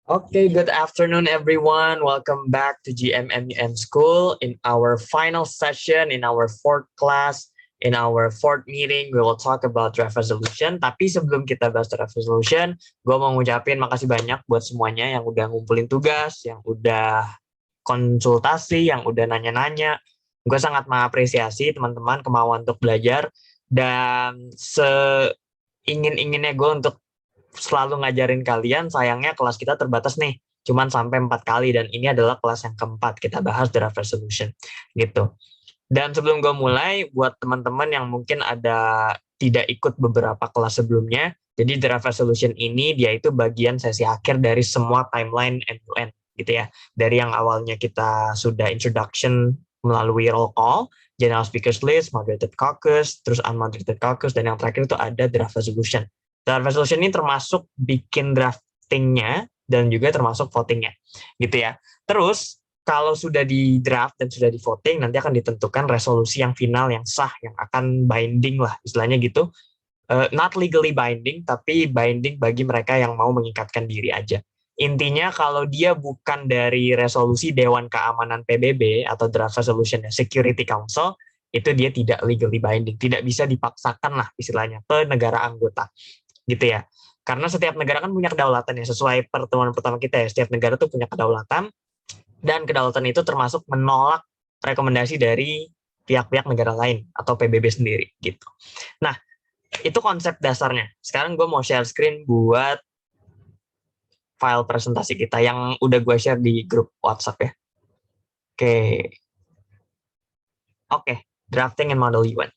Okay, good afternoon, everyone. Welcome back to GMMUN School. In our final session, in our fourth class, in our fourth meeting, we will talk about draft resolution. Tapi sebelum kita bahas draft resolution, gue mau ngucapin makasih banyak buat semuanya yang udah ngumpulin tugas, yang udah konsultasi, yang udah nanya-nanya. Gue sangat mengapresiasi teman-teman kemauan untuk belajar dan seingin-inginnya gue untuk selalu ngajarin kalian. Sayangnya kelas kita terbatas nih, cuman sampai 4 kali, dan ini adalah kelas yang keempat kita bahas draft resolution gitu. Dan sebelum gue mulai, buat teman-teman yang mungkin ada tidak ikut beberapa kelas sebelumnya, jadi draft resolution ini dia itu bagian sesi akhir dari semua timeline MUN gitu ya. Dari yang awalnya kita sudah introduction melalui roll call, general speakers list, moderated caucus, terus unmoderated caucus, dan yang terakhir itu ada draft resolution. Draft resolution ini termasuk bikin draftingnya dan juga termasuk votingnya gitu ya. Terus kalau sudah di draft dan sudah di voting, nanti akan ditentukan resolusi yang final, yang sah, yang akan binding lah istilahnya gitu. Not legally binding, tapi binding bagi mereka yang mau mengikatkan diri aja. Intinya kalau dia bukan dari resolusi Dewan Keamanan PBB atau draft resolution Security Council, itu dia tidak legally binding, tidak bisa dipaksakan lah istilahnya ke negara anggota gitu ya. Karena setiap negara kan punya kedaulatan ya, sesuai pertemuan pertama kita ya, setiap negara tuh punya kedaulatan, dan kedaulatan itu termasuk menolak rekomendasi dari pihak-pihak negara lain atau PBB sendiri gitu. Nah, itu konsep dasarnya. Sekarang gue mau share screen buat file presentasi kita yang udah gue share di grup WhatsApp ya. Oke, drafting and model UN.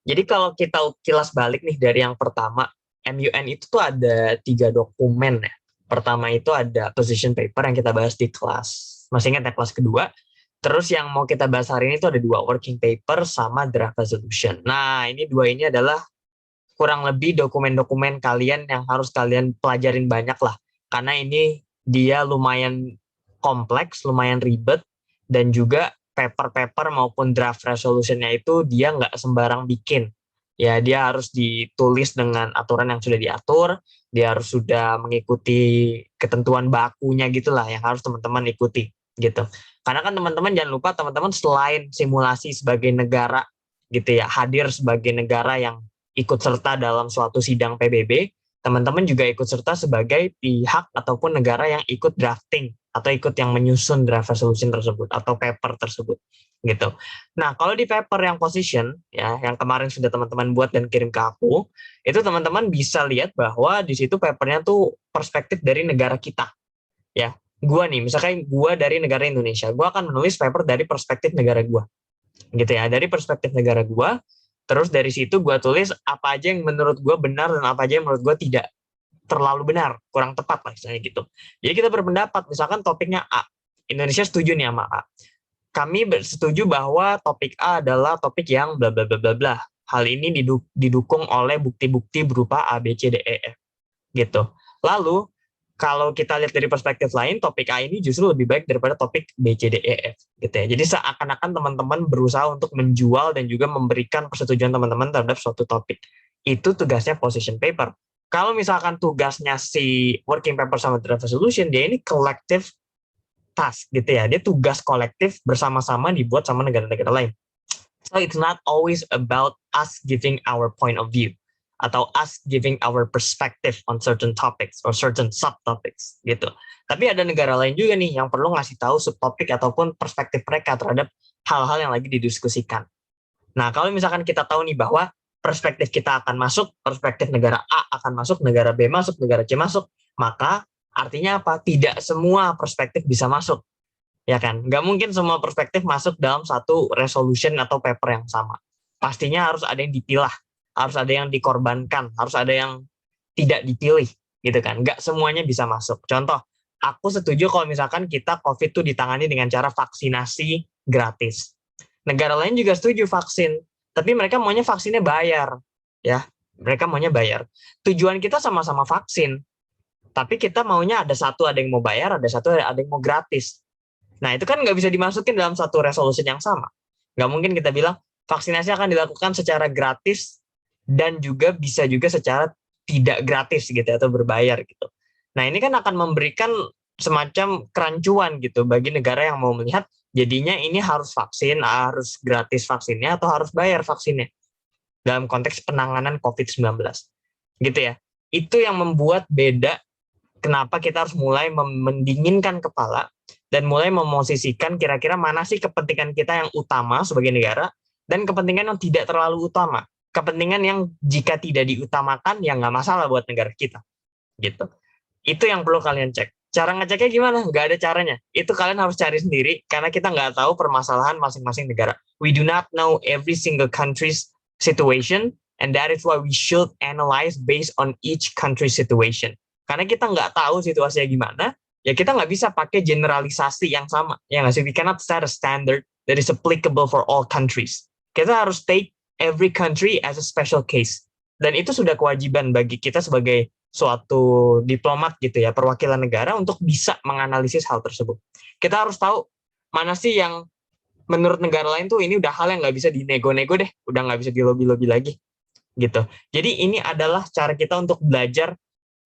Jadi kalau kita kilas balik nih dari yang pertama, MUN itu tuh ada 3 dokumen ya. Pertama itu ada position paper yang kita bahas di kelas, masih ingat ya, kelas kedua. Terus yang mau kita bahas hari ini itu ada 2, working paper sama draft resolution. Nah, ini 2 ini adalah kurang lebih dokumen-dokumen kalian yang harus kalian pelajarin banyak lah. Karena ini dia lumayan kompleks, lumayan ribet, dan juga paper-paper maupun draft resolution-nya itu dia nggak sembarang bikin. Ya, dia harus ditulis dengan aturan yang sudah diatur, dia harus sudah mengikuti ketentuan bakunya gitulah yang harus teman-teman ikuti gitu. Karena kan teman-teman jangan lupa, teman-teman selain simulasi sebagai negara gitu ya, hadir sebagai negara yang ikut serta dalam suatu sidang PBB, teman-teman juga ikut serta sebagai pihak ataupun negara yang ikut drafting atau ikut yang menyusun draft resolution tersebut atau paper tersebut gitu. Nah, kalau di paper yang position ya, yang kemarin sudah teman-teman buat dan kirim ke aku, itu teman-teman bisa lihat bahwa di situ papernya tuh perspektif dari negara kita ya. Gua nih, misalkan gua dari negara Indonesia, gua akan menulis paper dari perspektif negara gua gitu ya, dari perspektif negara gua. Terus dari situ gue tulis apa aja yang menurut gue benar dan apa aja yang menurut gue tidak terlalu benar, kurang tepat lah misalnya gitu. Jadi kita berpendapat, misalkan topiknya A, Indonesia setuju nih sama A. Kami setuju bahwa topik A adalah topik yang bla bla bla bla bla. Hal ini didukung oleh bukti-bukti berupa A, B, C, D, E, F gitu. Lalu kalau kita lihat dari perspektif lain, topik A ini justru lebih baik daripada topik B, C, D, E, F gitu ya. Jadi seakan-akan teman-teman berusaha untuk menjual dan juga memberikan persetujuan teman-teman terhadap suatu topik. Itu tugasnya position paper. Kalau misalkan tugasnya si working paper sama draft resolution, dia ini collective task gitu ya. Dia tugas kolektif bersama-sama dibuat sama negara-negara lain. So it's not always about us giving our point of view atau us giving our perspective on certain topics or certain subtopics gitu. Tapi ada negara lain juga nih yang perlu ngasih tahu subtopik ataupun perspektif mereka terhadap hal-hal yang lagi didiskusikan. Nah, kalau misalkan kita tahu nih bahwa perspektif kita akan masuk, perspektif negara A akan masuk, negara B masuk, negara C masuk, maka artinya apa? Tidak semua perspektif bisa masuk. Ya kan? Nggak mungkin semua perspektif masuk dalam satu resolution atau paper yang sama. Pastinya harus ada yang dipilah, harus ada yang dikorbankan, harus ada yang tidak dipilih, gitu kan? Nggak semuanya bisa masuk. Contoh, aku setuju kalau misalkan kita COVID itu ditangani dengan cara vaksinasi gratis. Negara lain juga setuju vaksin, tapi mereka maunya vaksinnya bayar, ya. Mereka maunya bayar. Tujuan kita sama-sama vaksin, tapi kita maunya ada satu ada yang mau bayar, ada satu ada yang mau gratis. Nah, itu kan nggak bisa dimasukin dalam satu resolusi yang sama. Nggak mungkin kita bilang vaksinasi akan dilakukan secara gratis dan juga bisa juga secara tidak gratis gitu atau berbayar gitu. Nah, ini kan akan memberikan semacam kerancuan gitu bagi negara yang mau melihat jadinya ini harus vaksin, harus gratis vaksinnya atau harus bayar vaksinnya dalam konteks penanganan COVID-19. Gitu ya. Itu yang membuat beda kenapa kita harus mulai mendinginkan kepala dan mulai memosisikan kira-kira mana sih kepentingan kita yang utama sebagai negara dan kepentingan yang tidak terlalu utama. Kepentingan yang jika tidak diutamakan ya nggak masalah buat negara kita. Gitu. Itu yang perlu kalian cek. Cara ngeceknya gimana? Nggak ada caranya. Itu kalian harus cari sendiri karena kita nggak tahu permasalahan masing-masing negara. We do not know every single country's situation, and that is why we should analyze based on each country situation. Karena kita nggak tahu situasinya gimana, ya kita nggak bisa pakai generalisasi yang sama. Ya nggak sih? We cannot set a standard that is applicable for all countries. Kita harus take every country as a special case. Dan itu sudah kewajiban bagi kita sebagai suatu diplomat gitu ya, perwakilan negara untuk bisa menganalisis hal tersebut. Kita harus tahu mana sih yang menurut negara lain tuh ini udah hal yang nggak bisa dinego-nego deh, udah nggak bisa dilobi-lobi lagi gitu. Jadi ini adalah cara kita untuk belajar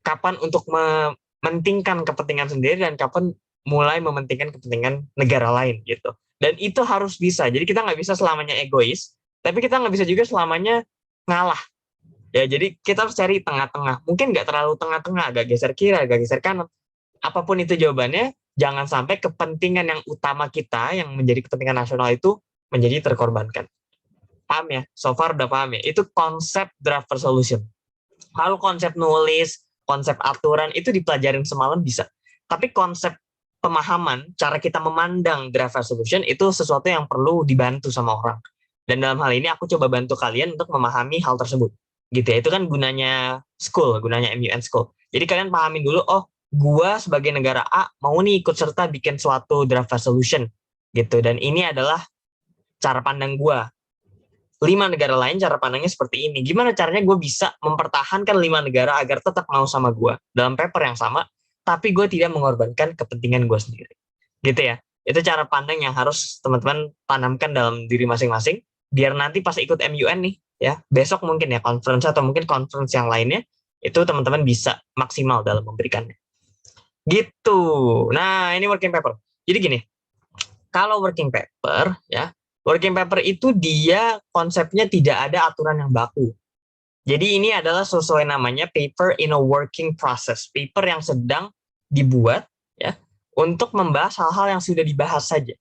kapan untuk mementingkan kepentingan sendiri dan kapan mulai mementingkan kepentingan negara lain gitu. Dan itu harus bisa. Jadi kita nggak bisa selamanya egois, tapi kita nggak bisa juga selamanya ngalah. Ya, jadi kita harus cari tengah-tengah. Mungkin nggak terlalu tengah-tengah, agak geser kiri, agak geser kanan. Apapun itu jawabannya, jangan sampai kepentingan yang utama kita, yang menjadi kepentingan nasional itu menjadi terkorbankan. Paham ya? So far udah paham ya? Itu konsep draft resolution. Kalau konsep nulis, konsep aturan, itu dipelajarin semalam bisa. Tapi konsep pemahaman, cara kita memandang draft resolution, itu sesuatu yang perlu dibantu sama orang. Dan dalam hal ini aku coba bantu kalian untuk memahami hal tersebut. Gitu ya, itu kan gunanya school, gunanya MUN School. Jadi kalian pahamin dulu, oh, gua sebagai negara A mau nih ikut serta bikin suatu draft resolution gitu. Dan ini adalah cara pandang gua. 5 negara lain cara pandangnya seperti ini. Gimana caranya gue bisa mempertahankan 5 negara agar tetap mau sama gue dalam paper yang sama, tapi gue tidak mengorbankan kepentingan gue sendiri. Gitu ya. Itu cara pandang yang harus teman-teman tanamkan dalam diri masing-masing, biar nanti pas ikut MUN nih, ya besok mungkin ya conference atau mungkin conference yang lainnya, itu teman-teman bisa maksimal dalam memberikannya. Gitu. Nah, ini working paper. Jadi gini, kalau working paper ya, working paper itu dia konsepnya tidak ada aturan yang baku. Jadi ini adalah sesuai namanya paper in a working process, paper yang sedang dibuat ya untuk membahas hal-hal yang sudah dibahas saja.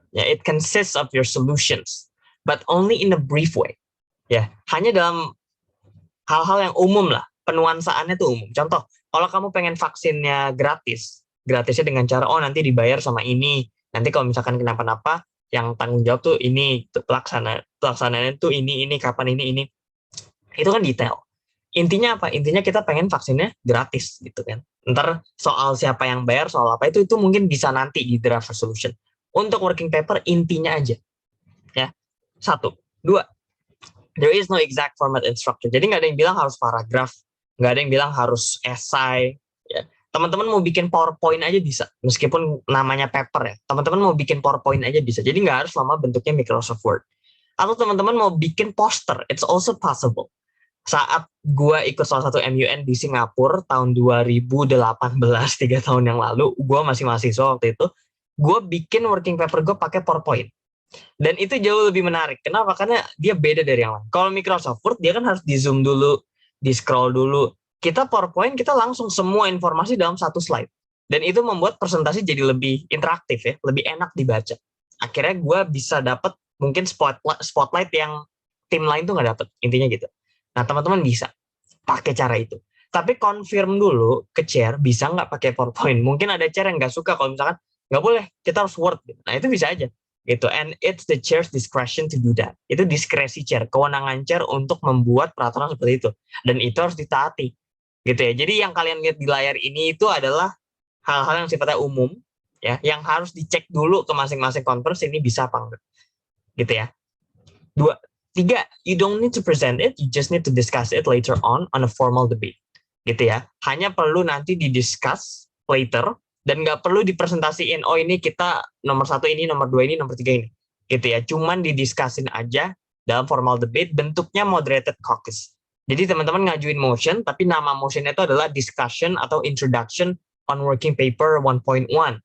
Ya, it consists of your solutions, but only in a brief way. Ya, hanya dalam hal-hal yang umum lah, penuansaannya tuh umum. Contoh, kalau kamu pengen vaksinnya gratis, gratisnya dengan cara oh nanti dibayar sama ini, nanti kalau misalkan kenapa-napa yang tanggung jawab tuh ini, pelaksananya tuh ini kapan ini. Itu kan detail. Intinya apa? Intinya kita pengen vaksinnya gratis gitu kan. Ntar soal siapa yang bayar, soal apa itu mungkin bisa nanti di draft resolution. Untuk working paper intinya aja. Ya. 1, 2. There is no exact format and structure. Jadi nggak ada yang bilang harus paragraf, nggak ada yang bilang harus essay. Ya. Teman-teman mau bikin PowerPoint aja bisa, meskipun namanya paper ya. Teman-teman mau bikin PowerPoint aja bisa. Jadi nggak harus lama bentuknya Microsoft Word. Atau teman-teman mau bikin poster, it's also possible. Saat gue ikut salah satu MUN di Singapura tahun 2018, 3 tahun yang lalu, gue masih mahasiswa waktu itu, gue bikin working paper gue pakai PowerPoint. Dan itu jauh lebih menarik. Kenapa? Karena dia beda dari yang lain. Kalau Microsoft Word, dia kan harus di zoom dulu, di scroll dulu. Kita PowerPoint, kita langsung semua informasi dalam satu slide. Dan itu membuat presentasi jadi lebih interaktif ya, lebih enak dibaca. Akhirnya gue bisa dapat mungkin spotlight yang tim lain tuh nggak dapet. Intinya gitu. Nah, teman-teman bisa pakai cara itu. Tapi confirm dulu ke chair, bisa nggak pakai PowerPoint. Mungkin ada chair yang nggak suka kalau misalkan nggak boleh, kita harus Word. Nah, itu bisa aja. Gitu. And it's the chair's discretion to do that. Itu diskresi chair, kewenangan chair untuk membuat peraturan seperti itu. Dan itu harus ditaati. Gitu ya. Jadi yang kalian lihat di layar ini itu adalah hal-hal yang sifatnya umum, ya, yang harus dicek dulu ke masing-masing conference ini bisa apa enggak. Gitu ya. 2, 3, you don't need to present it, you just need to discuss it later on a formal debate. Gitu ya. Hanya perlu nanti didiscuss later dan nggak perlu dipresentasiin, oh ini kita nomor 1 ini, nomor 2 ini, nomor 3 ini. Gitu ya. Cuman didiskussin aja dalam formal debate, bentuknya moderated caucus. Jadi teman-teman ngajuin motion, tapi nama motionnya itu adalah discussion atau introduction on working paper 1.1, 1.2.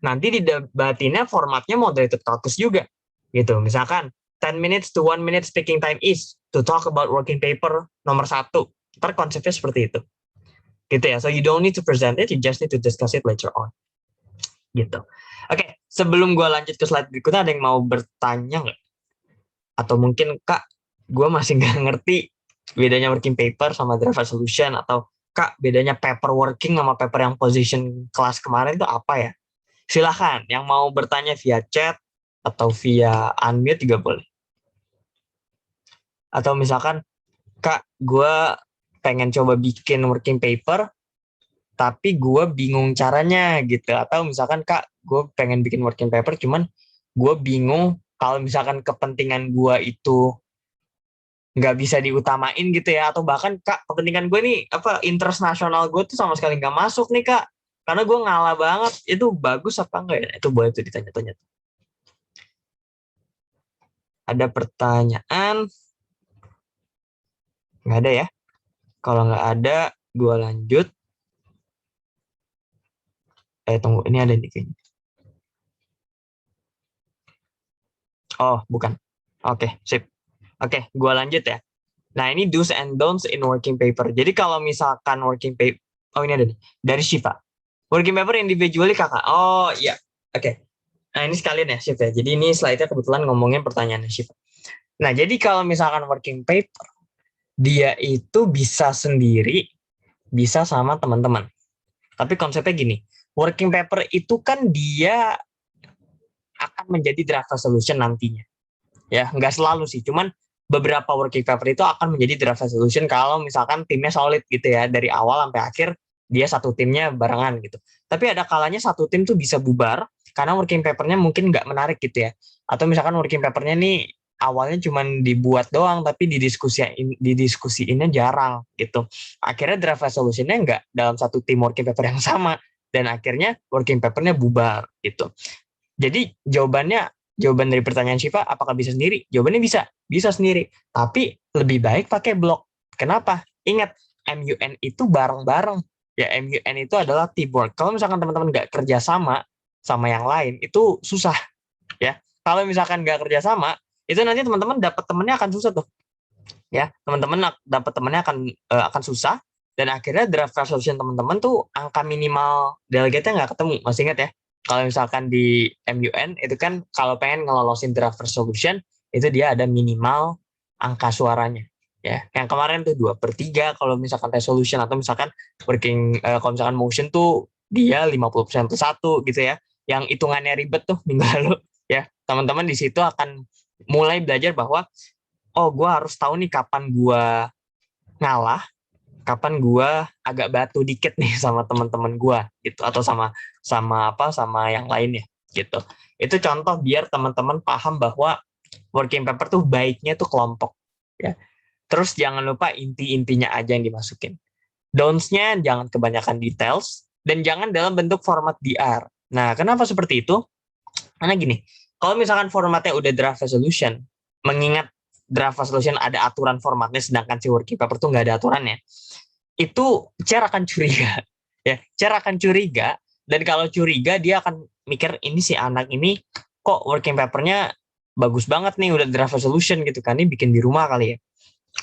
Nanti di debatinnya formatnya moderated caucus juga. Gitu. Misalkan 10 minutes to 1 minute speaking time is to talk about working paper nomor 1. Ntar konsepnya seperti itu. Gitu ya. So you don't need to present it, you just need to discuss it later on. Gitu. Oke, sebelum gue lanjut ke slide berikutnya, ada yang mau bertanya nggak? Atau mungkin, Kak, gue masih nggak ngerti bedanya working paper sama draft resolution, atau Kak, bedanya paper working sama paper yang position kelas kemarin itu apa ya? Silahkan, yang mau bertanya via chat atau via unmute juga boleh. Atau misalkan, Kak, gue pengen coba bikin working paper, tapi gue bingung caranya gitu. Atau misalkan, Kak, gue pengen bikin working paper, cuman gue bingung kalau misalkan kepentingan gue itu nggak bisa diutamain gitu ya, atau bahkan Kak, kepentingan gue nih apa, interest nasional gue tuh sama sekali nggak masuk nih Kak, karena gue ngalah banget, itu bagus apa enggak ya? Itu boleh tuh ditanya-tanya. Ada pertanyaan? Nggak ada ya? Kalau nggak ada, gue lanjut. Tunggu, ini ada nih kayaknya. Oh, bukan. Oke, sip. Oke, gue lanjut ya. Nah, ini do's and don'ts in working paper. Jadi kalau misalkan working paper, oh ini ada nih, dari Shiva. Working paper individually kakak. Oh iya, oke. Nah ini sekalian ya Shiva. Jadi ini slide-nya kebetulan ngomongin pertanyaan Shiva. Nah jadi kalau misalkan working paper, dia itu bisa sendiri, bisa sama teman-teman. Tapi konsepnya gini, working paper itu kan dia akan menjadi draft resolution nantinya. Ya, nggak selalu sih, cuman beberapa working paper itu akan menjadi draft resolution kalau misalkan timnya solid gitu ya, dari awal sampai akhir dia satu timnya barengan gitu. Tapi ada kalanya satu tim tuh bisa bubar karena working papernya mungkin nggak menarik gitu ya. Atau misalkan working papernya nih awalnya cuma dibuat doang tapi didiskusiinnya jarang gitu. Akhirnya draft resolutionnya nggak dalam satu tim working paper yang sama dan akhirnya working papernya bubar gitu. Jadi jawaban dari pertanyaan Syifa, apakah bisa sendiri? Jawabannya bisa sendiri. Tapi lebih baik pakai blog. Kenapa? Ingat, MUN itu bareng-bareng. Ya, MUN itu adalah teamwork. Kalau misalkan teman-teman nggak kerja sama yang lain, itu susah. Ya, kalau misalkan nggak kerja sama, itu nanti teman-teman dapat temennya akan susah tuh. Ya, teman-teman dapat temennya akan susah. Dan akhirnya draft resolution teman-teman tuh angka minimal delegate-nya nggak ketemu. Masih ingat ya? Kalau misalkan di MUN itu kan kalau pengen ngelolosin draft resolution itu dia ada minimal angka suaranya ya. Yang kemarin tuh 2/3 kalau misalkan resolution, atau misalkan kalau misalkan motion tuh dia 50% plus 1 gitu ya. Yang hitungannya ribet tuh minggu lalu ya. Teman-teman di situ akan mulai belajar bahwa oh gue harus tahu nih kapan gue ngalah, kapan gue agak batu dikit nih sama teman-teman gue gitu, atau sama yang lainnya gitu. Itu contoh biar teman-teman paham bahwa working paper tuh baiknya tuh kelompok ya. Terus jangan lupa inti-intinya aja yang dimasukin. Don'ts-nya jangan kebanyakan details dan jangan dalam bentuk format DR. Nah, kenapa seperti itu? Karena gini, kalau misalkan formatnya udah draft resolution, mengingat draft resolution ada aturan formatnya sedangkan si working paper tuh nggak ada aturannya, itu chair akan curiga ya, chair akan curiga, dan kalau curiga dia akan mikir ini si anak ini kok working papernya bagus banget nih udah draft resolution gitu kan, ini bikin di rumah kali ya.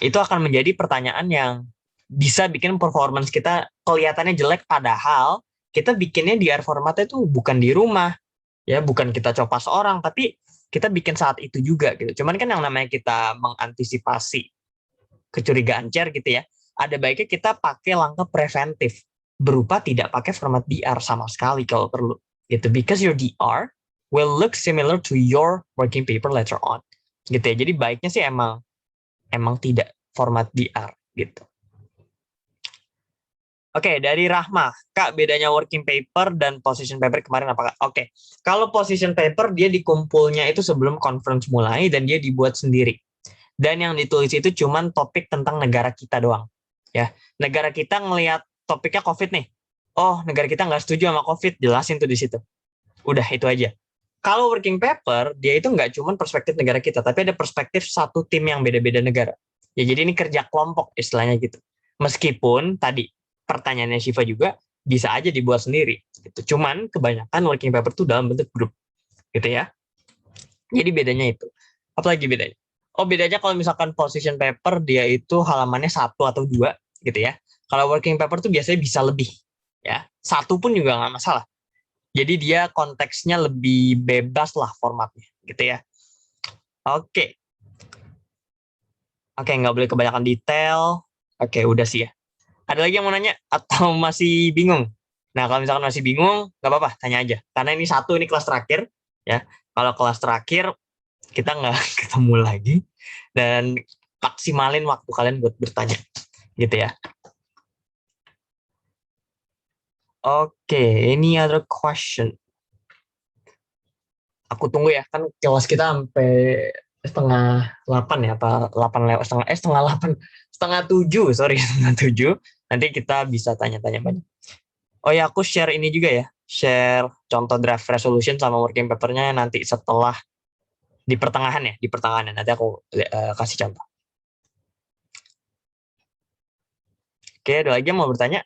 Itu akan menjadi pertanyaan yang bisa bikin performance kita kelihatannya jelek, padahal kita bikinnya di R formatnya tuh bukan di rumah ya, bukan kita copas orang, tapi kita bikin saat itu juga gitu. Cuman kan yang namanya kita mengantisipasi kecurigaan chair gitu ya, ada baiknya kita pakai langkah preventif berupa tidak pakai format DR sama sekali kalau perlu gitu, because your DR will look similar to your working paper later on gitu ya. Jadi baiknya sih emang tidak format DR gitu. Oke, dari Rahma, Kak, bedanya working paper dan position paper kemarin apakah? Oke, kalau position paper dia dikumpulnya itu sebelum conference mulai dan dia dibuat sendiri. Dan yang ditulis itu cuman topik tentang negara kita doang. Ya, negara kita ngelihat topiknya COVID nih. Oh, negara kita nggak setuju sama COVID, jelasin tuh di situ. Udah, itu aja. Kalau working paper, dia itu nggak cuma perspektif negara kita, tapi ada perspektif satu tim yang beda-beda negara. Ya jadi ini kerja kelompok istilahnya gitu. Meskipun tadi pertanyaannya Shiva juga bisa aja dibuat sendiri. Gitu. Cuman kebanyakan working paper tuh dalam bentuk grup, gitu ya. Jadi bedanya itu. Apalagi bedanya? Oh bedanya kalau misalkan position paper dia itu halamannya 1 atau 2 gitu ya. Kalau working paper tuh biasanya bisa lebih ya. 1 pun juga nggak masalah. Jadi dia konteksnya lebih bebas lah formatnya gitu ya. Oke. Oke, nggak boleh kebanyakan detail. Oke, udah sih ya. Ada lagi yang mau nanya atau masih bingung? Nah, kalau misalkan masih bingung, nggak apa-apa, tanya aja. Karena ini kelas terakhir ya. Kalau kelas terakhir kita nggak ketemu lagi dan maksimalin waktu kalian buat bertanya gitu ya. Oke, any other question? Aku tunggu ya, kan kelas kita sampai setengah 8 ya, apa 8 lewat setengah 8, setengah 7, sorry, setengah 7. Nanti kita bisa tanya-tanya banyak. Oh ya, aku share ini juga ya, share contoh draft resolution sama working papernya nanti setelah di pertengahan ya, di pertengahan nanti aku kasih contoh. Oke, ada lagi yang mau bertanya?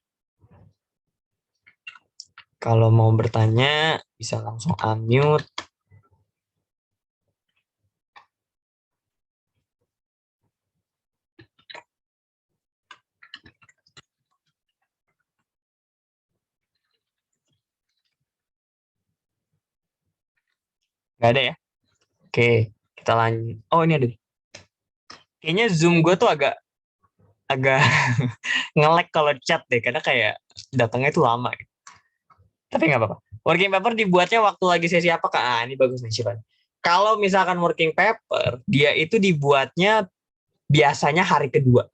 Kalau mau bertanya, bisa langsung unmute. Nggak ada ya? Oke, kita lanjut. Oh, ini ada. Kayaknya Zoom gue tuh agak agak nge-lag kalau chat deh, karena kayak datangnya itu lama. Tapi nggak apa-apa. Working paper dibuatnya waktu lagi sesi apa, Kak? Ah, ini bagus nih, Sivan. Kalau misalkan working paper, dia itu dibuatnya biasanya hari kedua.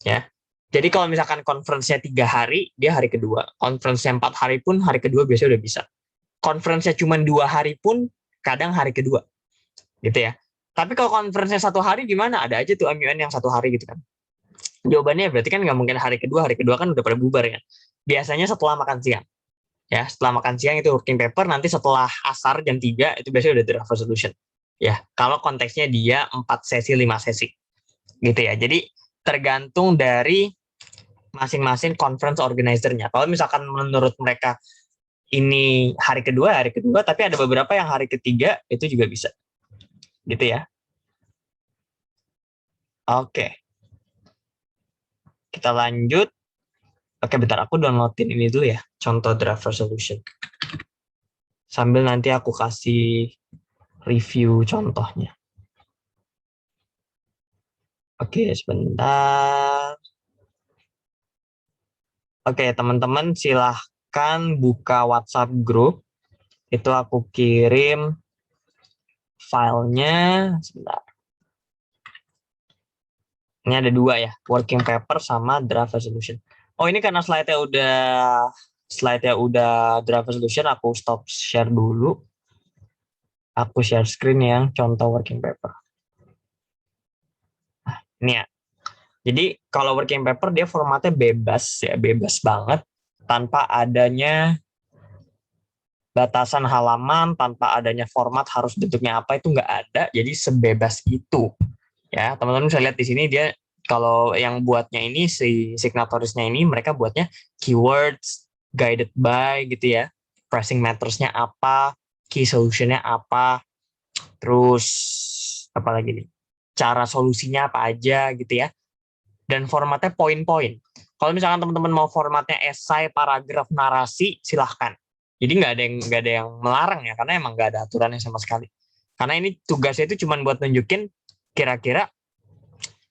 Ya. Jadi kalau misalkan conference-nya 3 hari, dia hari kedua. Conference-nya 4 hari pun, hari kedua biasanya udah bisa. Conference-nya cuma 2 hari pun, kadang hari kedua. Gitu ya. Tapi kalau conference-nya 1 hari gimana? Ada aja tuh MUN yang 1 hari gitu kan. Jawabannya berarti kan nggak mungkin hari kedua kan udah pada bubar kan. Biasanya setelah makan siang. Ya, setelah makan siang itu working paper, nanti setelah asar jam 3 itu biasanya udah draft resolution. Ya, kalau konteksnya dia 4 sesi, 5 sesi. Gitu ya. Jadi tergantung dari masing-masing conference organizer-nya. Kalau misalkan menurut mereka ini hari kedua, tapi ada beberapa yang hari ketiga, itu juga bisa. Gitu ya. Oke. Kita lanjut. Oke, bentar. Aku downloadin ini dulu ya. Contoh draft resolution. Sambil nanti aku kasih review contohnya. Oke, sebentar. Oke, teman-teman silahkan buka WhatsApp group. Itu aku kirim filenya. Sebentar. Ini ada 2 ya, working paper sama draft resolution. Oh, ini karena slide-nya udah draft resolution, aku stop share dulu. Aku share screen yang contoh working paper. Nah, ini ya. Jadi kalau working paper dia formatnya bebas ya, bebas banget tanpa adanya batasan halaman, tanpa adanya format harus bentuknya apa itu nggak ada. Jadi sebebas itu. Ya, teman-teman bisa lihat di sini dia kalau yang buatnya ini si signatorisnya ini mereka buatnya keywords guided by gitu ya. Pricing matters-nya apa, key solution-nya apa, terus apa lagi nih? Cara solusinya apa aja gitu ya. Dan formatnya poin-poin. Kalau misalkan teman-teman mau formatnya esai, paragraf, narasi, silahkan. Jadi nggak ada yang melarang ya, karena emang nggak ada aturannya sama sekali. Karena ini tugasnya itu cuma buat nunjukin kira-kira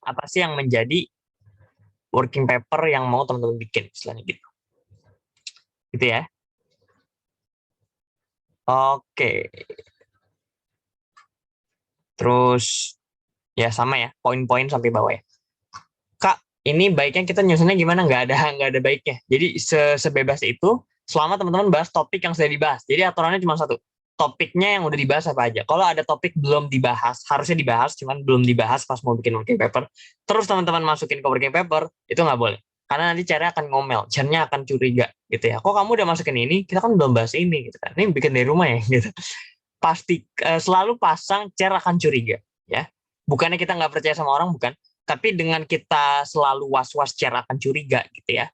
apa sih yang menjadi working paper yang mau teman-teman bikin, istilahnya gitu. Gitu ya. Oke. Terus ya sama ya, poin-poin sampai bawah ya. Kak, ini baiknya kita nyusunnya gimana? Nggak ada baiknya. Jadi sebebas itu, selama teman-teman bahas topik yang sudah dibahas. Jadi aturannya cuma satu. Topiknya yang udah dibahas apa aja. Kalau ada topik belum dibahas, harusnya dibahas, cuman belum dibahas pas mau bikin working paper. Terus teman-teman masukin ke working paper, itu nggak boleh. Karena nanti caranya akan ngomel, caranya akan curiga gitu ya. Kok kamu udah masukin ini, kita kan belum bahas ini gitu kan. Ini bikin dari rumah ya gitu. Pasti selalu pasang cer akan curiga ya. Bukannya kita nggak percaya sama orang, bukan. Tapi dengan kita selalu was-was, chair akan curiga gitu ya.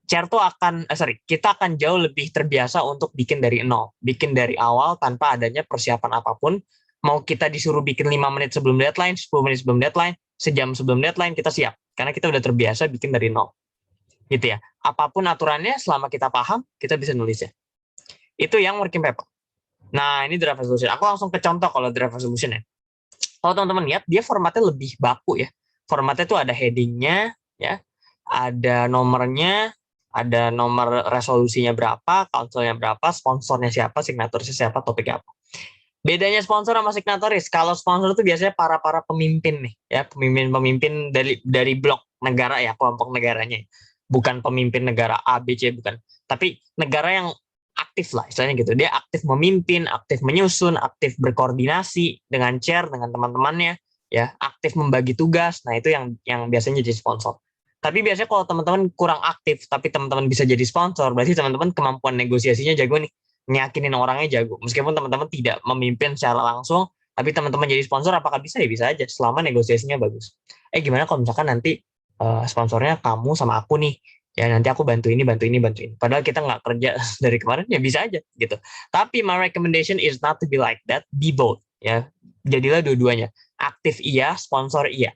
Chair tuh kita akan jauh lebih terbiasa untuk bikin dari nol, bikin dari awal tanpa adanya persiapan apapun. Mau kita disuruh bikin 5 menit sebelum deadline, 10 menit sebelum deadline, sejam sebelum deadline, kita siap. Karena kita udah terbiasa bikin dari nol. Gitu ya. Apapun aturannya, selama kita paham, kita bisa nulisnya. Itu yang working paper. Nah, ini draft resolution. Aku langsung ke contoh kalau draft resolution ya. Kalau teman-teman lihat, dia formatnya lebih baku ya. Formatnya tuh ada headingnya, ya, ada nomornya, ada nomor resolusinya berapa, councilnya berapa, sponsornya siapa, signatorisnya siapa, topiknya apa. Bedanya sponsor sama signatoris, kalau sponsor itu biasanya para pemimpin nih, ya, pemimpin-pemimpin dari blok negara ya, kelompok negaranya. Bukan pemimpin negara A, B, C, bukan. Tapi negara yang aktif lah, istilahnya gitu. Dia aktif memimpin, aktif menyusun, aktif berkoordinasi dengan chair, dengan teman-temannya, ya, aktif membagi tugas. Nah, itu yang biasanya jadi sponsor. Tapi biasanya kalau teman-teman kurang aktif, tapi teman-teman bisa jadi sponsor, berarti teman-teman kemampuan negosiasinya jago nih, nyakinin orangnya jago. Meskipun teman-teman tidak memimpin secara langsung, tapi teman-teman jadi sponsor, apakah bisa? Ya bisa aja, selama negosiasinya bagus. Gimana kalau misalkan nanti sponsornya kamu sama aku nih, ya nanti aku bantu ini, bantu ini, bantu ini. Padahal kita nggak kerja dari kemarin, ya bisa aja gitu. Tapi my recommendation is not to be like that, be both. Ya, jadilah dua-duanya. Aktif iya, sponsor iya.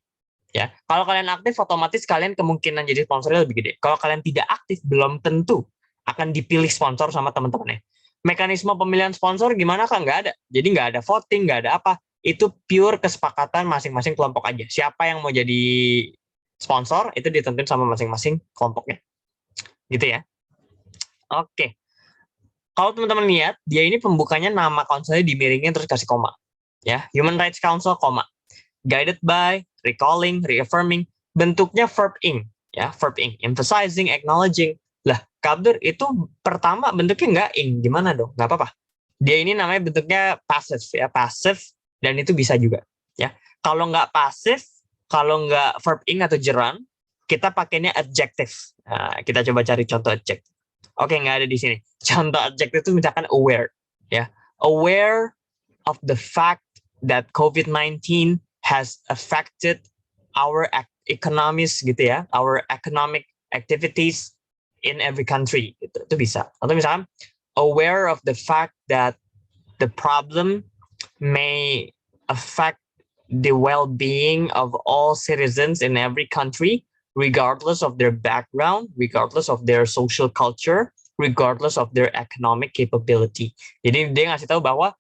Ya, kalau kalian aktif, otomatis kalian kemungkinan jadi sponsornya lebih gede. Kalau kalian tidak aktif, belum tentu akan dipilih sponsor sama teman-temannya. Mekanisme pemilihan sponsor gimana kan? Nggak ada. Jadi nggak ada voting, nggak ada apa. Itu pure kesepakatan masing-masing kelompok aja. Siapa yang mau jadi sponsor, itu ditentuin sama masing-masing kelompoknya. Gitu ya. Oke. Kalau teman-teman lihat, dia ini pembukanya nama konselnya dimiringin terus kasih koma. Ya, Human Rights Council, koma. Guided by, recalling, reaffirming, bentuknya verb ing, ya, verb ing, emphasizing, acknowledging. Lah, Kabdur itu pertama bentuknya nggak ing, gimana dong? Nggak apa-apa. Dia ini namanya bentuknya passive, ya, passive, dan itu bisa juga, ya. Kalau nggak passive, kalau nggak verb ing atau gerund, kita pakainya adjective. Nah, kita coba cari contoh adjective. Oke, nggak ada di sini. Contoh adjective itu misalkan aware, ya, aware of the fact that COVID-19 has affected our economies gitu ya, our economic activities in every country. Itu bisa. Atau misalkan aware of the fact that the problem may affect the well-being of all citizens in every country, regardless of their background, regardless of their social culture, regardless of their economic capability. Jadi dia ngasih tahu bahwa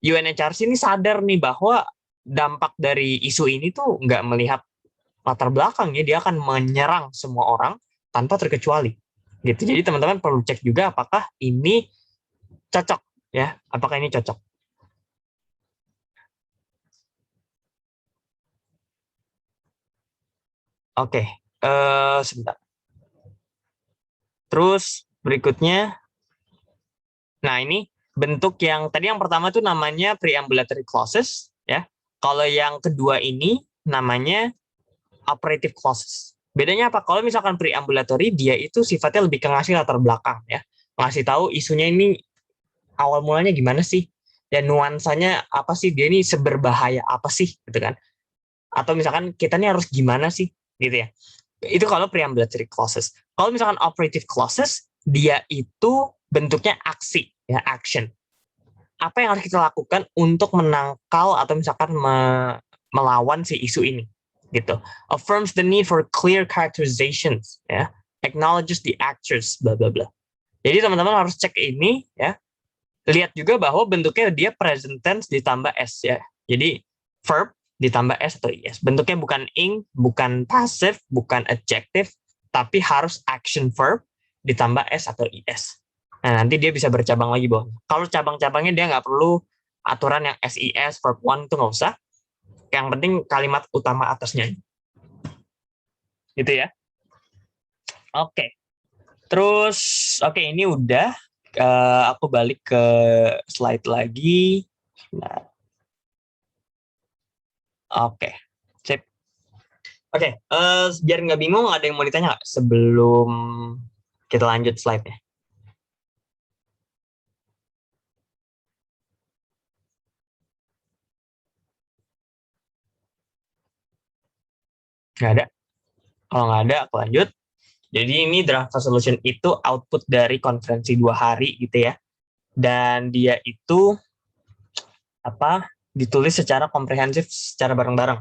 UNHRC ini sadar nih bahwa dampak dari isu ini tuh nggak melihat latar belakangnya, dia akan menyerang semua orang tanpa terkecuali. Gitu. Jadi teman-teman perlu cek juga apakah ini cocok, ya, apakah ini cocok. Oke, sebentar. Terus berikutnya, nah ini bentuk yang tadi yang pertama tuh namanya preambulatory clauses, ya. Kalau yang kedua ini namanya operative clauses. Bedanya apa? Kalau misalkan preambulatory, dia itu sifatnya lebih ke ngasih latar belakang, ya. Ngasih tahu isunya ini awal mulanya gimana sih? Dan nuansanya apa sih? Dia ini seberbahaya apa sih? Gitu kan. Atau misalkan kita ini harus gimana sih? Gitu ya. Itu kalau preambulatory clauses. Kalau misalkan operative clauses, dia itu bentuknya aksi, ya, action. Apa yang harus kita lakukan untuk menangkal atau misalkan melawan si isu ini, gitu. Affirms the need for clear characterizations, ya. Acknowledges the actors, bla bla bla. Jadi teman-teman harus cek ini, ya. Lihat juga bahwa bentuknya dia present tense ditambah s, ya. Jadi verb ditambah s atau is. Bentuknya bukan ing, bukan passive, bukan adjective, tapi harus action verb ditambah s atau is. Nah, nanti dia bisa bercabang lagi, Bang. Kalau cabang-cabangnya dia nggak perlu aturan yang SIS, verb one itu nggak usah. Yang penting kalimat utama atasnya. Gitu ya. Oke. Terus, oke, ini udah. Aku balik ke slide lagi. Nah, oke. Sip. Oke, biar nggak bingung, ada yang mau ditanya nggak sebelum kita lanjut slide-nya? Nggak ada. Kalau nggak ada, aku lanjut. Jadi ini draft resolution itu output dari konferensi 2 hari gitu ya. Dan dia itu ditulis secara komprehensif, secara bareng-bareng.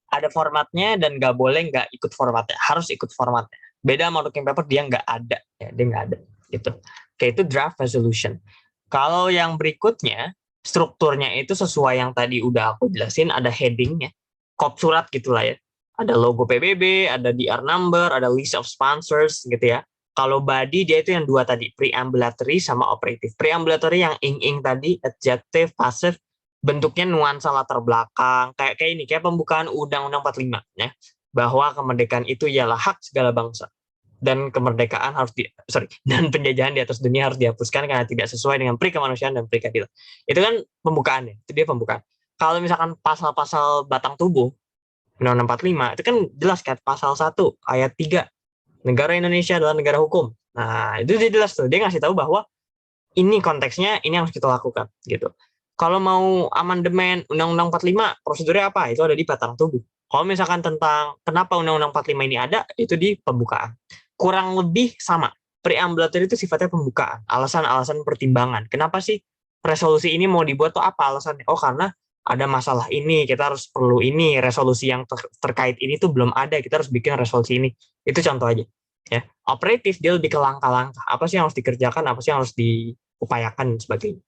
Ada formatnya dan nggak boleh nggak ikut formatnya, harus ikut formatnya. Beda sama working paper, dia nggak ada, ya, dia nggak ada gitu. Oke, itu draft resolution. Kalau yang berikutnya, strukturnya itu sesuai yang tadi udah aku jelasin, ada headingnya, kop surat gitulah ya. Ada logo PBB, ada DR number, ada list of sponsors gitu ya. Kalau body dia itu yang dua tadi, preambulatory sama operative. Preambulatory yang ing-ing tadi, adjective, passive, bentuknya nuansa latar belakang kayak ini, kayak pembukaan Undang-Undang 45 ya, bahwa kemerdekaan itu ialah hak segala bangsa dan kemerdekaan dan penjajahan di atas dunia harus dihapuskan karena tidak sesuai dengan pri kemanusiaan dan pri keadilan. Itu kan pembukaannya, itu dia pembukaan. Kalau misalkan pasal-pasal batang tubuh Undang-Undang 45 itu kan jelas kan, pasal 1 ayat 3, negara Indonesia adalah negara hukum. Nah, itu dia jelas tuh, dia ngasih tahu bahwa ini konteksnya, ini yang harus kita lakukan gitu. Kalau mau amandemen Undang-Undang 45, prosedurnya apa? Itu ada di batang tubuh. Kalau misalkan tentang kenapa Undang-Undang 45 ini ada, itu di pembukaan. Kurang lebih sama. Preambulator itu sifatnya pembukaan, alasan-alasan pertimbangan. Kenapa sih resolusi ini mau dibuat tuh apa alasannya? Oh, karena ada masalah ini, kita harus perlu ini, resolusi yang terkait ini tuh belum ada, kita harus bikin resolusi ini. Itu contoh aja. Ya, operatif dia lebih ke langkah-langkah. Apa sih yang harus dikerjakan, apa sih yang harus diupayakan sebagainya.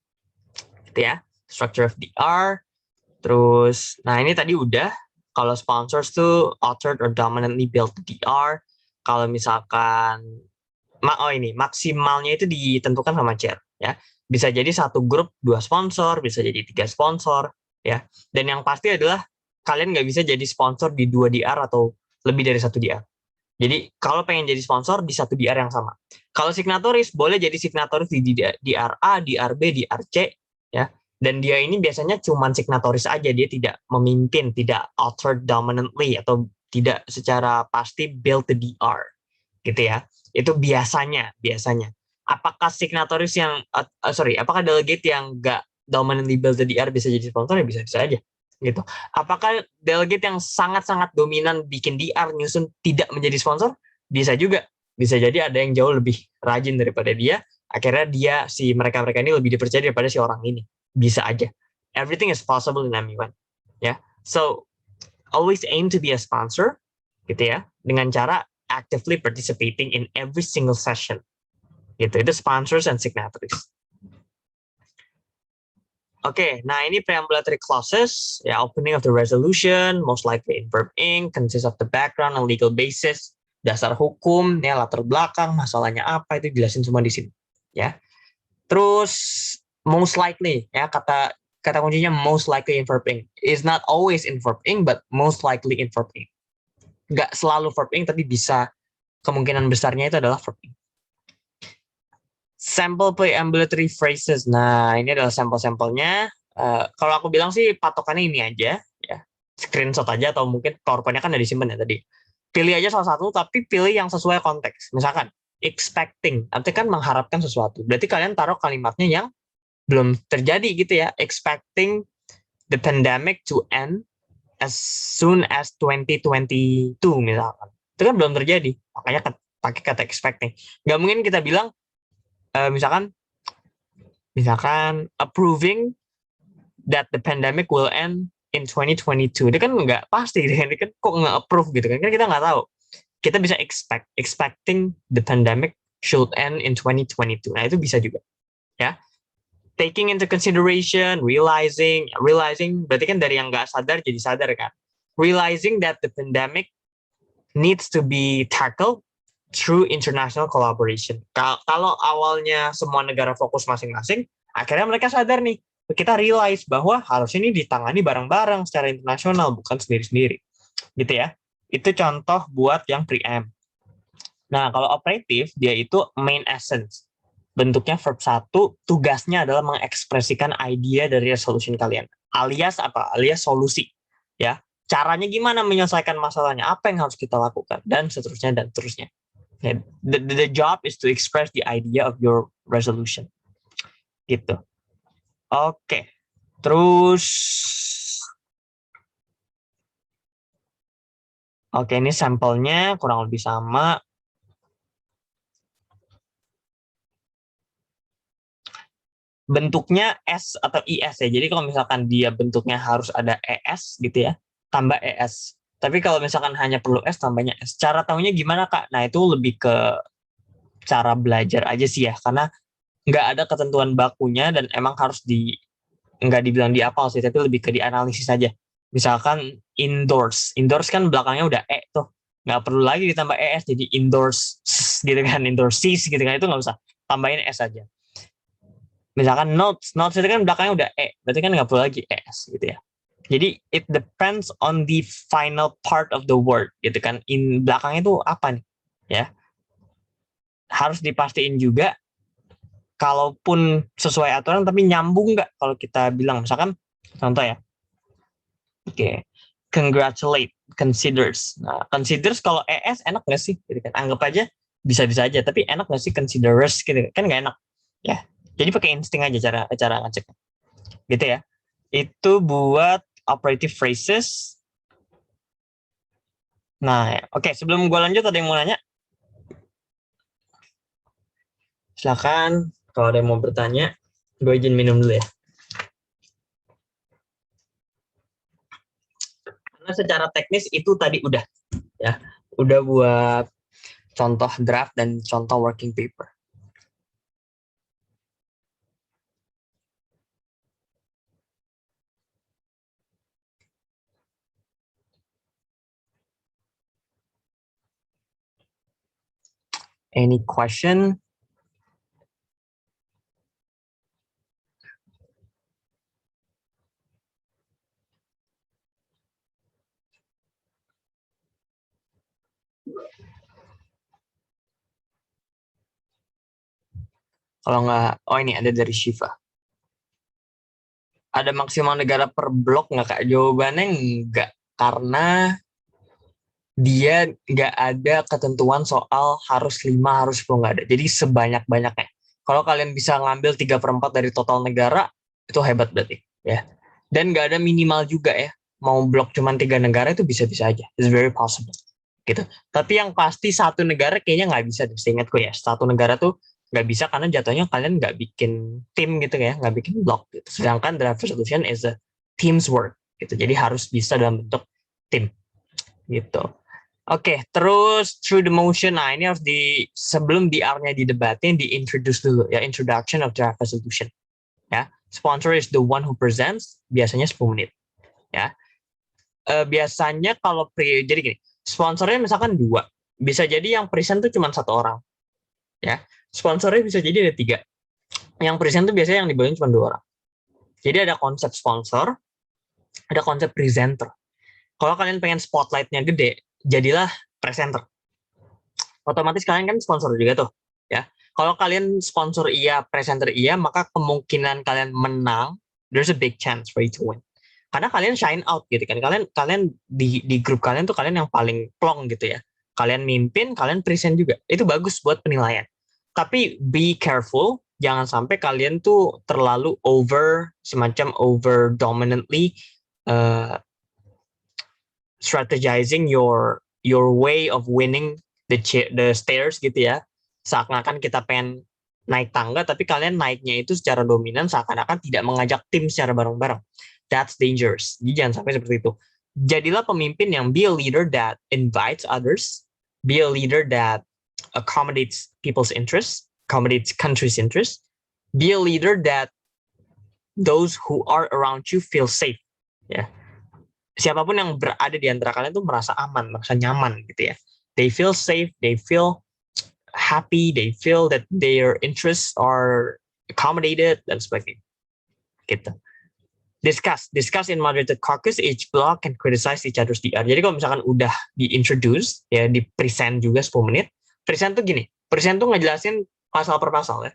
Gitu ya. Structure of the R. Terus, nah ini tadi udah. Kalau sponsors tuh authored or dominantly built the R. Kalau misalkan ini maksimalnya itu ditentukan sama chair ya. Bisa jadi satu grup 2 sponsor, bisa jadi 3 sponsor ya. Dan yang pasti adalah kalian nggak bisa jadi sponsor di 2 DR atau lebih dari 1 DR. Jadi kalau pengen jadi sponsor di 1 DR yang sama. Kalau signatoris boleh jadi signatoris di DR A, DR B, DR C ya. Dan dia ini biasanya cuma signatoris aja, dia tidak memimpin, tidak authored dominantly atau tidak secara pasti build the DR gitu ya. Itu biasanya. Apakah signatoris yang apakah delegate yang enggak dominantly build the DR bisa jadi sponsor, ya bisa-bisa aja gitu. Apakah delegate yang sangat-sangat dominan bikin DR nyusun tidak menjadi sponsor? Bisa juga. Bisa jadi ada yang jauh lebih rajin daripada dia, akhirnya mereka-mereka ini lebih dipercaya daripada si orang ini. Bisa aja. Everything is possible in MUN. Ya. So, always aim to be a sponsor gitu ya, dengan cara actively participating in every single session. Gitu. Itu sponsors and signatories. Oke, nah ini preambulatory clauses, ya, opening of the resolution, most likely in verb ing, consists of the background and legal basis, dasar hukum, ya, latar belakang, masalahnya apa, itu jelasin semua di sini, ya. Terus most likely, ya, kata kuncinya most likely in verb ing, is not always in verb ing, but most likely in verb ing. Nggak selalu verb ing, tapi bisa kemungkinan besarnya itu adalah verb ing. Sample preambulatory phrases. Nah, ini adalah sampel-sampelnya. Kalau aku bilang sih patokannya ini aja, ya. Screenshot aja atau mungkin PowerPoint-nya kan udah disimpan ya tadi. Pilih aja salah satu, tapi pilih yang sesuai konteks. Misalkan expecting, artinya kan mengharapkan sesuatu. Berarti kalian taruh kalimatnya yang belum terjadi gitu ya. Expecting the pandemic to end as soon as 2022 misalkan. Itu kan belum terjadi. Makanya pakai kata expecting. Nggak mungkin kita bilang misalkan approving that the pandemic will end in 2022. Itu kan nggak pasti, ini kan kok nggak approve gitu kan kita nggak tahu. Kita bisa expecting the pandemic should end in 2022. Nah, itu bisa juga ya. Taking into consideration, realizing berarti kan dari yang nggak sadar jadi sadar kan. Realizing that the pandemic needs to be tackled through international collaboration. Kalau awalnya semua negara fokus masing-masing, akhirnya mereka sadar nih, kita realize bahwa harusnya ini ditangani bareng-bareng secara internasional, bukan sendiri-sendiri. Gitu ya. Itu contoh buat yang preamp. Nah, kalau operatif, dia itu main essence. Bentuknya verb 1, tugasnya adalah mengekspresikan idea dari resolution kalian. Alias apa? Alias solusi. Ya. Caranya gimana menyelesaikan masalahnya, apa yang harus kita lakukan, dan seterusnya, dan seterusnya. The job is to express the idea of your resolution. Gitu. Oke. Terus Oke, ini sampelnya kurang lebih sama. Bentuknya S atau IS ya. Jadi kalau misalkan dia bentuknya harus ada ES gitu ya, tambah ES. Tapi kalau misalkan hanya perlu S, tambahnya S. Cara tahunya gimana, Kak? Nah, itu lebih ke cara belajar aja sih ya. Karena nggak ada ketentuan bakunya dan emang harus nggak dibilang di apal sih, tapi lebih ke dianalisis saja. Misalkan indoors. Indoors kan belakangnya udah E tuh. Nggak perlu lagi ditambah ES, jadi indoors gitu kan. Indoors gitu kan. Itu nggak usah. Tambahin S aja. Misalkan notes, notes itu kan belakangnya udah E, berarti kan nggak perlu lagi ES gitu ya. Jadi it depends on the final part of the word gitu kan. In belakangnya itu apa nih? Ya, harus dipastiin juga kalaupun sesuai aturan tapi nyambung nggak kalau kita bilang misalkan contoh ya. Oke. Congratulate, considers. Nah, considers kalau ES enak nggak sih? Gitu kan. Anggap aja bisa-bisa aja, tapi enak nggak sih considerers gitu kan nggak enak. Ya. Jadi pakai insting aja cara cara ngecek. Gitu ya. Itu buat operative phrases. Nah, oke, sebelum gue lanjut ada yang mau nanya? Silakan, kalau ada yang mau bertanya, gue izin minum dulu ya. Karena secara teknis itu tadi udah ya, udah buat contoh draft dan contoh working paper. Any question? Kalau nggak, oh ini ada dari Shiva. Ada maksimal negara per blok nggak, Kak? Jawabannya nggak, karena dia nggak ada ketentuan soal harus 5, harus 10, nggak ada. Jadi sebanyak-banyaknya. Kalau kalian bisa ngambil 3/4 dari total negara, itu hebat berarti. Ya. Dan nggak ada minimal juga ya. Mau blok cuma 3 negara itu bisa-bisa aja. It's very possible. Gitu. Tapi yang pasti satu negara kayaknya nggak bisa. Seingatku ya, satu negara tuh nggak bisa karena jatuhnya kalian nggak bikin tim gitu ya, nggak bikin blok. Gitu. Sedangkan draft resolution is a team's work. Gitu. Jadi harus bisa dalam bentuk tim. Gitu. Oke, terus through the motion. Nah, ini harus sebelum DR-nya didebatin, di-introduce dulu ya, introduction of draft resolution. Ya, sponsor is the one who presents, biasanya 10 menit. Ya, biasanya kalau jadi gini, sponsornya misalkan 2, bisa jadi yang present tuh cuma 1 orang. Ya, sponsornya bisa jadi ada 3. Yang present tuh biasanya yang dibawain cuma 2 orang. Jadi ada konsep sponsor, ada konsep presenter. Kalau kalian pengen spotlight-nya gede, jadilah presenter. Otomatis kalian kan sponsor juga tuh, ya. Kalau kalian sponsor iya, presenter iya, maka kemungkinan kalian menang, there's a big chance for you to win. Karena kalian shine out gitu kan. Kalian di grup kalian tuh kalian yang paling plong gitu ya. Kalian mimpin, kalian present juga. Itu bagus buat penilaian. Tapi be careful, jangan sampai kalian tuh terlalu semacam over dominantly uh, strategizing your way of winning the stairs gitu ya. Seakan-akan kita pengen naik tangga, tapi kalian naiknya itu secara dominan seakan-akan tidak mengajak tim secara bareng-bareng. That's dangerous. Jadi jangan sampai seperti itu. Jadilah pemimpin yang be a leader that invites others, be a leader that accommodates people's interests, accommodates country's interests, be a leader that those who are around you feel safe. Ya, siapapun yang berada di antara kalian tuh merasa aman, merasa nyaman gitu ya. They feel safe, they feel happy, they feel that their interests are accommodated dan sebagainya. Gitu. Discuss in moderated caucus, each block can criticize each other's DR. Jadi kalau misalkan udah di-introduce, ya di-present juga 10 menit, present tuh gini, present tuh ngejelasin pasal per pasal ya.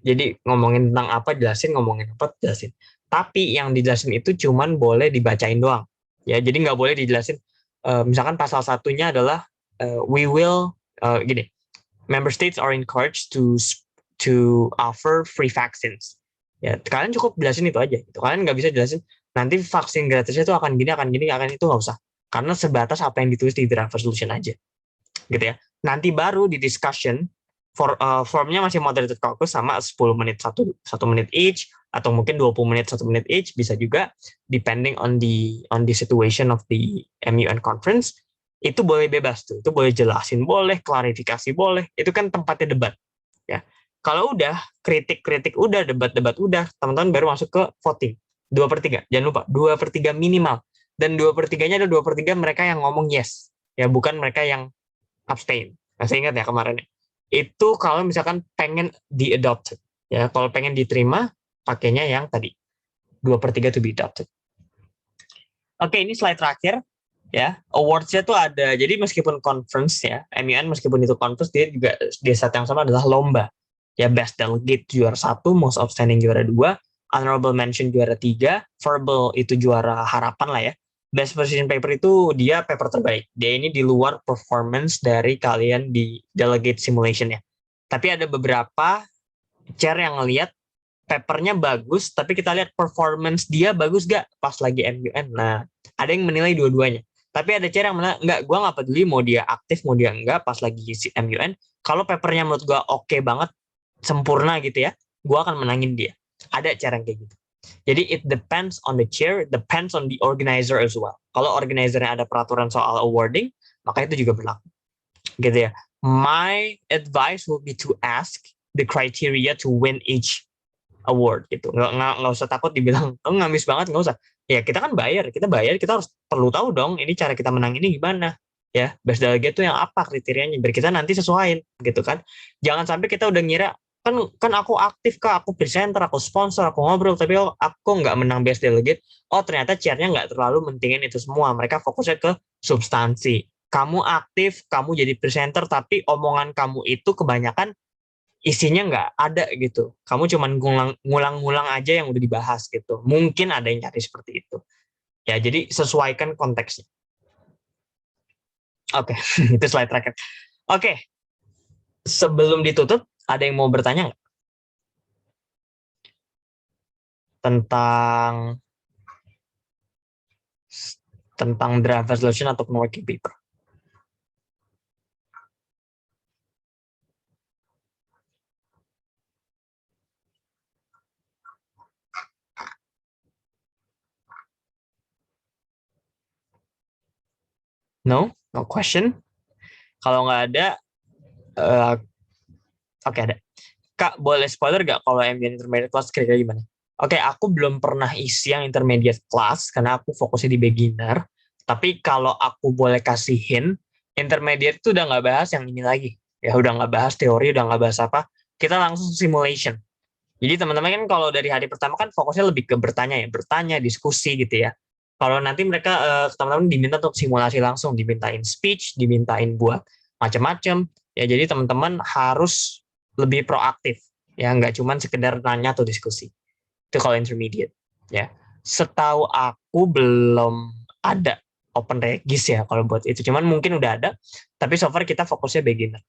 Jadi ngomongin tentang apa jelasin, ngomongin apa jelasin. Tapi yang dijelasin itu cuman boleh dibacain doang. Ya, jadi nggak boleh dijelasin. Misalkan pasal satunya adalah we will gini, member states are encouraged to offer free vaccines. Ya, kalian cukup jelasin itu aja. Gitu. Kalian nggak bisa jelasin nanti vaksin gratisnya itu akan gini, akan itu nggak usah. karena sebatas apa yang ditulis di draft resolution aja, gitu ya. Nanti baru di discussion, formnya masih moderated caucus sama 10 menit 1 menit each, atau mungkin 20 menit 1 menit each, bisa juga depending on the situation of the MUN conference. Itu boleh bebas tuh, itu boleh jelasin, boleh klarifikasi, boleh, itu kan tempatnya debat ya. Kalau udah kritik udah, debat udah, teman-teman baru masuk ke voting 2/3, jangan lupa 2/3 minimal, dan 2/3-nya ada 2/3 mereka yang ngomong yes ya, bukan mereka yang abstain. Saya ingat ya kemarin itu kalau misalkan pengen di-adopted ya, kalau pengen diterima pakainya yang tadi 2/3 to be adopted. Oke, ini slide terakhir ya. Awards-nya tuh ada, jadi meskipun conference ya, MUN meskipun itu conference, dia juga di saat yang sama adalah lomba ya. Best delegate juara 1, most outstanding juara 2, honorable mention juara 3, verbal itu juara harapan lah ya. Best position paper itu dia paper terbaik. Dia ini di luar performance dari kalian di delegate simulation ya. Tapi ada beberapa chair yang ngelihat papernya bagus, tapi kita lihat performance dia bagus gak pas lagi MUN. Nah, ada yang menilai dua-duanya. Tapi ada chair yang menilai, enggak, gue gak peduli mau dia aktif, mau dia enggak pas lagi MUN. Kalau papernya menurut gue oke banget, sempurna gitu ya, gue akan menangin dia. Ada cara yang kayak gitu. Jadi it depends on the chair, it depends on the organizer as well. Kalau organizernya ada peraturan soal awarding, maka itu juga berlaku. Gitu ya. My advice would be to ask the criteria to win each award gitu. Nggak usah takut dibilang ngamis banget, nggak usah. Ya kita kan bayar, kita harus perlu tahu dong ini cara kita menang ini gimana ya. Best delegate itu yang apa kriterianya biar kita nanti sesuaiin gitu kan. Jangan sampai kita udah ngira kan aku aktif Kak, aku presenter, aku sponsor, aku ngobrol, tapi aku nggak menang best delegate. Oh ternyata chairnya nggak terlalu mentingin itu semua, mereka fokusnya ke substansi. Kamu aktif, kamu jadi presenter, tapi omongan kamu itu kebanyakan isinya nggak ada gitu. Kamu cuma ngulang-ngulang aja yang udah dibahas gitu. Mungkin ada yang nyari seperti itu. Ya, jadi sesuaikan konteksnya. Oke, itu slide terakhir. Oke, sebelum ditutup, ada yang mau bertanya nggak? Tentang draft resolution atau working paper? No? No question? Kalau nggak ada, oke ada. Kak, boleh spoiler nggak kalau MBA Intermediate Class kira-kira gimana? Oke, aku belum pernah isi yang Intermediate Class karena aku fokusnya di beginner. Tapi kalau aku boleh kasih hint, Intermediate itu udah nggak bahas yang ini lagi. Ya udah nggak bahas teori, udah nggak bahas apa. Kita langsung simulation. Jadi teman-teman kan kalau dari hari pertama kan fokusnya lebih ke bertanya ya, bertanya, diskusi gitu ya. Kalau nanti mereka teman-teman diminta untuk simulasi langsung, dimintain speech, dimintain buat macam-macam. Ya jadi teman-teman harus lebih proaktif ya, nggak cuma sekedar nanya atau diskusi. Itu kalau intermediate ya. Setahu aku belum ada open regis ya kalau buat itu, cuman mungkin udah ada, tapi so far kita fokusnya beginner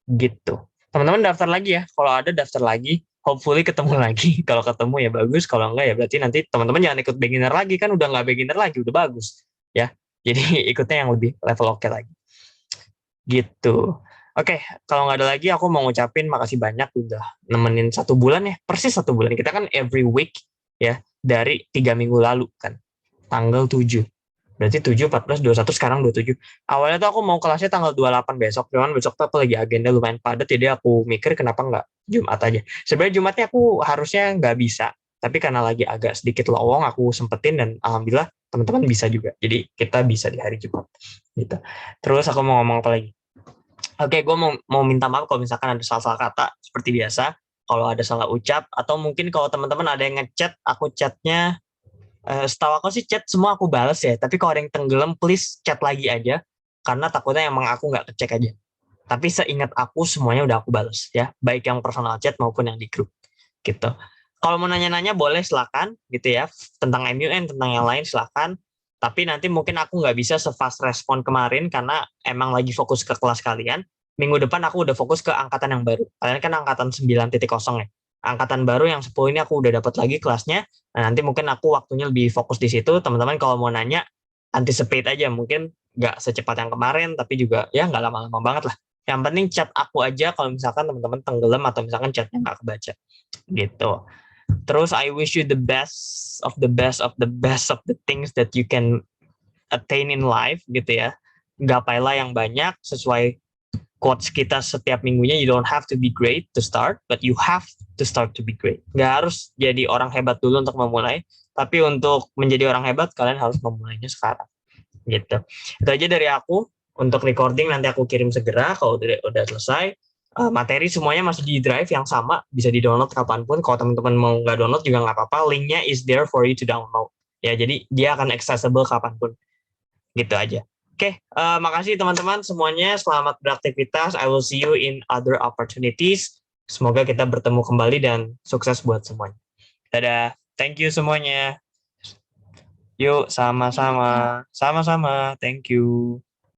gitu. Teman-teman daftar lagi ya, kalau ada daftar lagi, hopefully ketemu lagi. Kalau ketemu ya bagus, kalau enggak ya berarti nanti teman-teman jangan ikut beginner lagi, kan udah nggak beginner lagi, udah bagus ya. Jadi ikutnya yang lebih level oke lagi gitu. Oke, kalau nggak ada lagi, aku mau ngucapin makasih banyak udah nemenin 1 bulan ya, persis 1 bulan. Kita kan every week ya, dari 3 minggu lalu kan, tanggal 7. Berarti 7, 14, 21, sekarang 27. Awalnya tuh aku mau kelasnya tanggal 28 besok, cuman besok tuh aku lagi agenda lumayan padat, jadi aku mikir kenapa nggak Jumat aja. Sebenarnya Jumatnya aku harusnya nggak bisa, tapi karena lagi agak sedikit lowong, aku sempetin dan alhamdulillah teman-teman bisa juga. Jadi kita bisa di hari Jumat. Gitu. Terus aku mau ngomong apa lagi? Oke, gue mau minta maaf kalau misalkan ada salah-salah kata seperti biasa. Kalau ada salah ucap atau mungkin kalau teman-teman ada yang ngechat, aku chatnya setahu aku sih chat semua aku balas ya. Tapi kalau ada yang tenggelam, please chat lagi aja. Karena takutnya emang aku nggak kecek aja. Tapi seingat aku semuanya udah aku balas ya. Baik yang personal chat maupun yang di grup gitu. Kalau mau nanya-nanya boleh silakan gitu ya. Tentang MUN, tentang yang lain silakan. Tapi nanti mungkin aku nggak bisa se-fast respon kemarin karena emang lagi fokus ke kelas kalian. Minggu depan aku udah fokus ke angkatan yang baru. Kalian kan angkatan 9.0 ya. Angkatan baru yang 10 ini aku udah dapat lagi kelasnya. Nah, nanti mungkin aku waktunya lebih fokus di situ. Teman-teman kalau mau nanya, anticipate aja, mungkin nggak secepat yang kemarin, tapi juga ya nggak lama-lama banget lah. Yang penting chat aku aja kalau misalkan teman-teman tenggelam atau misalkan chatnya nggak kebaca gitu. Terus I wish you the best of the best of the best of the things that you can attain in life gitu ya. Gapailah yang banyak sesuai quotes kita setiap minggunya. You don't have to be great to start, but you have to start to be great. Nggak harus jadi orang hebat dulu untuk memulai, tapi untuk menjadi orang hebat kalian harus memulainya sekarang gitu. Itu aja dari aku. Untuk recording nanti aku kirim segera kalau udah selesai. Materi semuanya masih di drive yang sama, bisa di download kapanpun. Kalau teman-teman mau nggak download juga nggak apa-apa, linknya is there for you to download ya, jadi dia akan accessible kapanpun gitu aja. Oke, makasih teman-teman semuanya, selamat beraktivitas. I will see you in other opportunities. Semoga kita bertemu kembali dan sukses buat semuanya. Dadah, thank you semuanya. Yuk, sama-sama. Sama-sama. Thank you.